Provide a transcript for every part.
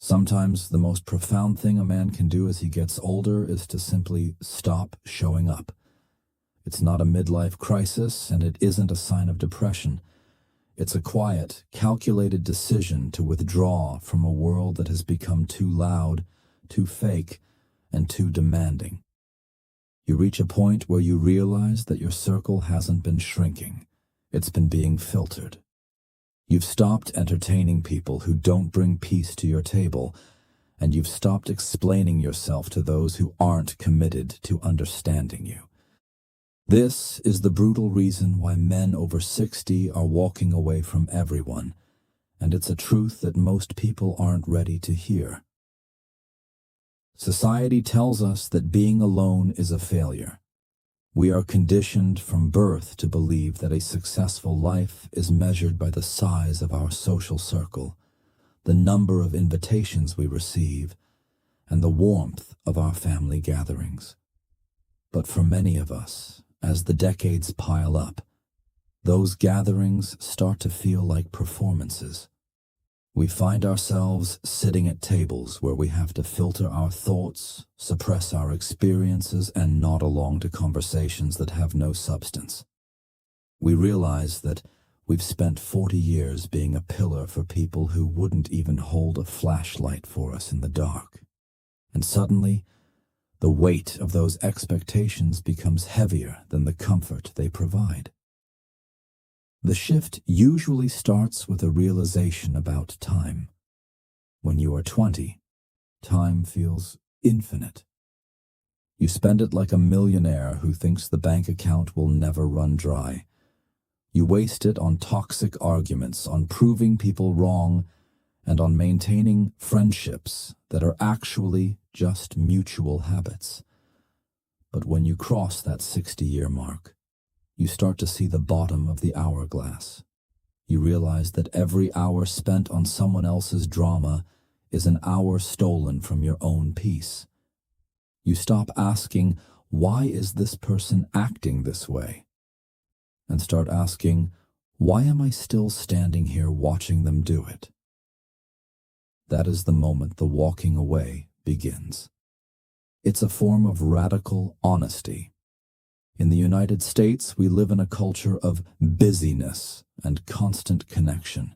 Sometimes the most profound thing a man can do as he gets older is to simply stop showing up. It's not a midlife crisis, and it isn't a sign of depression. It's a quiet, calculated decision to withdraw from a world that has become too loud, too fake, and too demanding. You reach a point where you realize that your circle hasn't been shrinking. It's been being filtered. You've stopped entertaining people who don't bring peace to your table, and you've stopped explaining yourself to those who aren't committed to understanding you. This is the brutal reason why men over 60 are walking away from everyone, and it's a truth that most people aren't ready to hear. Society tells us that being alone is a failure. We are conditioned from birth to believe that a successful life is measured by the size of our social circle, the number of invitations we receive, and the warmth of our family gatherings. But for many of us, as the decades pile up, those gatherings start to feel like performances. We find ourselves sitting at tables where we have to filter our thoughts, suppress our experiences, and nod along to conversations that have no substance. We realize that we've spent 40 years being a pillar for people who wouldn't even hold a flashlight for us in the dark. And suddenly, the weight of those expectations becomes heavier than the comfort they provide. The shift usually starts with a realization about time. When you are 20, time feels infinite. You spend it like a millionaire who thinks the bank account will never run dry. You waste it on toxic arguments, on proving people wrong, and on maintaining friendships that are actually just mutual habits. But when you cross that 60-year mark, you start to see the bottom of the hourglass. You realize that every hour spent on someone else's drama is an hour stolen from your own peace. You stop asking, why is this person acting this way? And start asking, why am I still standing here watching them do it? That is the moment the walking away begins. It's a form of radical honesty. In the United States, we live in a culture of busyness and constant connection.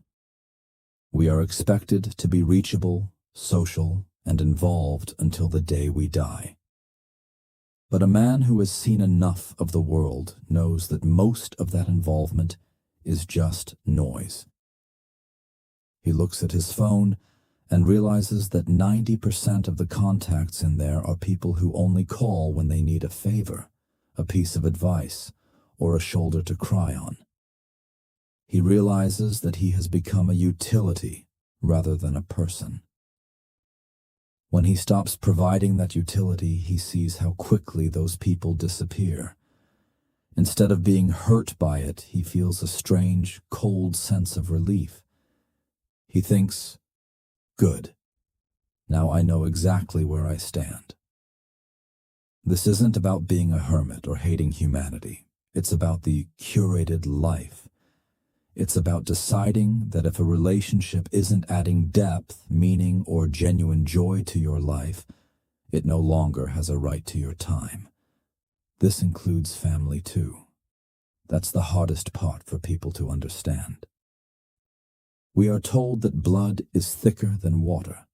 We are expected to be reachable, social, and involved until the day we die. But a man who has seen enough of the world knows that most of that involvement is just noise. He looks at his phone and realizes that 90% of the contacts in there are people who only call when they need a favor, a piece of advice, or a shoulder to cry on. He realizes that he has become a utility rather than a person. When he stops providing that utility, he sees how quickly those people disappear. Instead of being hurt by it, he feels a strange, cold sense of relief. He thinks, good, now I know exactly where I stand. This isn't about being a hermit or hating humanity. It's about the curated life. It's about deciding that if a relationship isn't adding depth, meaning, or genuine joy to your life, it no longer has a right to your time. This includes family too. That's the hardest part for people to understand. We are told that blood is thicker than water.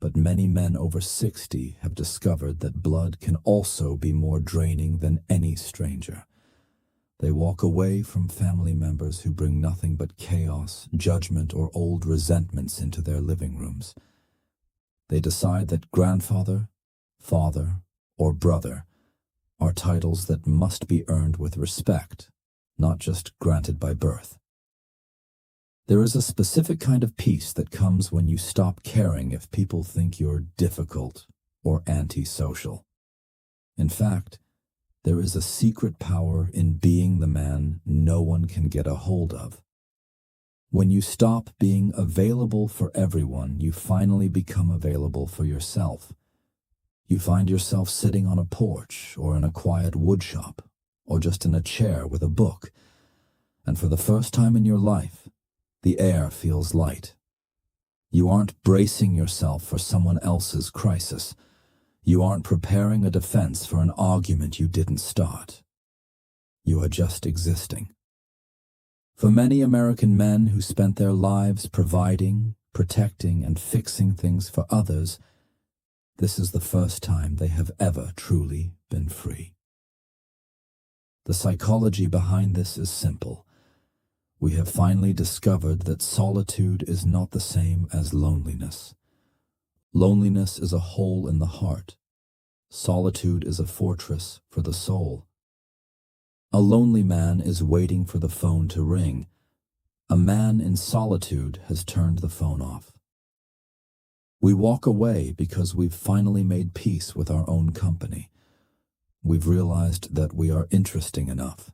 But many men over 60 have discovered that blood can also be more draining than any stranger. They walk away from family members who bring nothing but chaos, judgment, or old resentments into their living rooms. They decide that grandfather, father, or brother are titles that must be earned with respect, not just granted by birth. There is a specific kind of peace that comes when you stop caring if people think you're difficult or antisocial. In fact, there is a secret power in being the man no one can get a hold of. When you stop being available for everyone, you finally become available for yourself. You find yourself sitting on a porch or in a quiet woodshop or just in a chair with a book, and for the first time in your life, the air feels light. You aren't bracing yourself for someone else's crisis. You aren't preparing a defense for an argument you didn't start. You are just existing. For many American men who spent their lives providing, protecting, and fixing things for others, this is the first time they have ever truly been free. The psychology behind this is simple. We have finally discovered that solitude is not the same as loneliness. Loneliness is a hole in the heart. Solitude is a fortress for the soul. A lonely man is waiting for the phone to ring. A man in solitude has turned the phone off. We walk away because we've finally made peace with our own company. We've realized that we are interesting enough,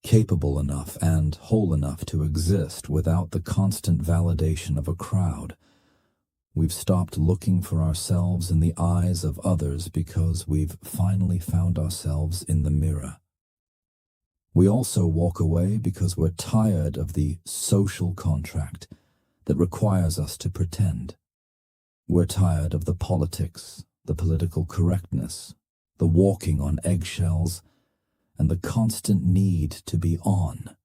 capable enough, and whole enough to exist without the constant validation of a crowd. We've stopped looking for ourselves in the eyes of others because we've finally found ourselves in the mirror. We also walk away because we're tired of the social contract that requires us to pretend. We're tired of the politics, the political correctness, the walking on eggshells, and the constant need to be on.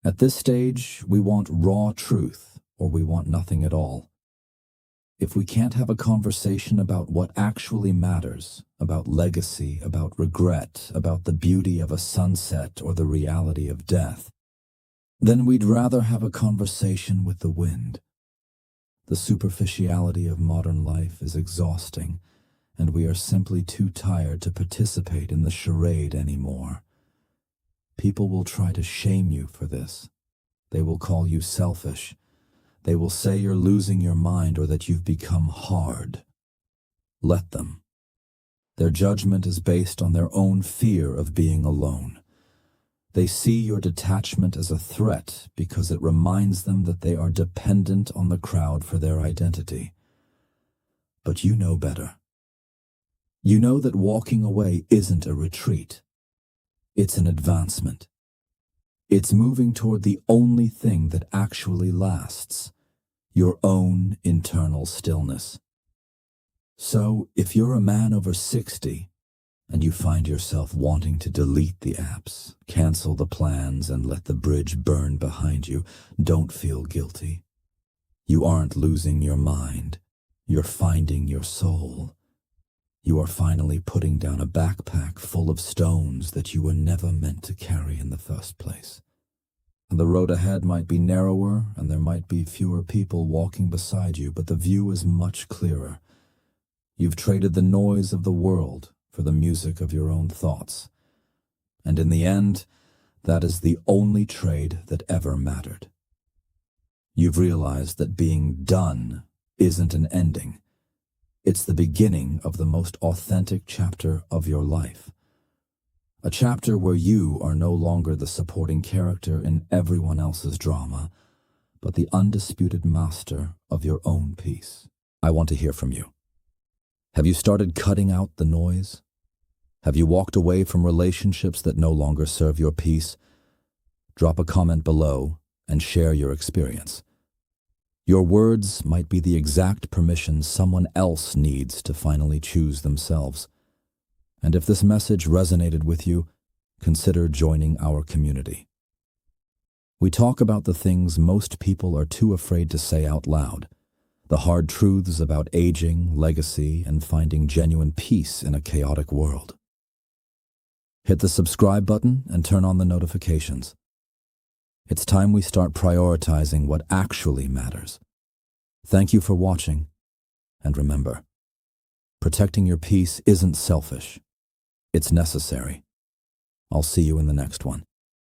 At this stage, we want raw truth, or we want nothing at all. If we can't have a conversation about what actually matters, about legacy, about regret, about the beauty of a sunset or the reality of death, then we'd rather have a conversation with the wind. The superficiality of modern life is exhausting, and we are simply too tired to participate in the charade anymore. People will try to shame you for this. They will call you selfish. They will say you're losing your mind or that you've become hard. Let them. Their judgment is based on their own fear of being alone. They see your detachment as a threat because it reminds them that they are dependent on the crowd for their identity. But you know better. You know that walking away isn't a retreat. It's an advancement. It's moving toward the only thing that actually lasts, your own internal stillness. So, if you're a man over 60 and you find yourself wanting to delete the apps, cancel the plans, and let the bridge burn behind you, don't feel guilty. You aren't losing your mind. You're finding your soul. You are finally putting down a backpack full of stones that you were never meant to carry in the first place. The road ahead might be narrower, and there might be fewer people walking beside you, but the view is much clearer. You've traded the noise of the world for the music of your own thoughts. And in the end, that is the only trade that ever mattered. You've realized that being done isn't an ending. It's the beginning of the most authentic chapter of your life. A chapter where you are no longer the supporting character in everyone else's drama, but the undisputed master of your own peace. I want to hear from you. Have you started cutting out the noise? Have you walked away from relationships that no longer serve your peace? Drop a comment below and share your experience. Your words might be the exact permission someone else needs to finally choose themselves. And if this message resonated with you, consider joining our community. We talk about the things most people are too afraid to say out loud, the hard truths about aging, legacy, and finding genuine peace in a chaotic world. Hit the subscribe button and turn on the notifications. It's time we start prioritizing what actually matters. Thank you for watching, and remember, protecting your peace isn't selfish. It's necessary. I'll see you in the next one.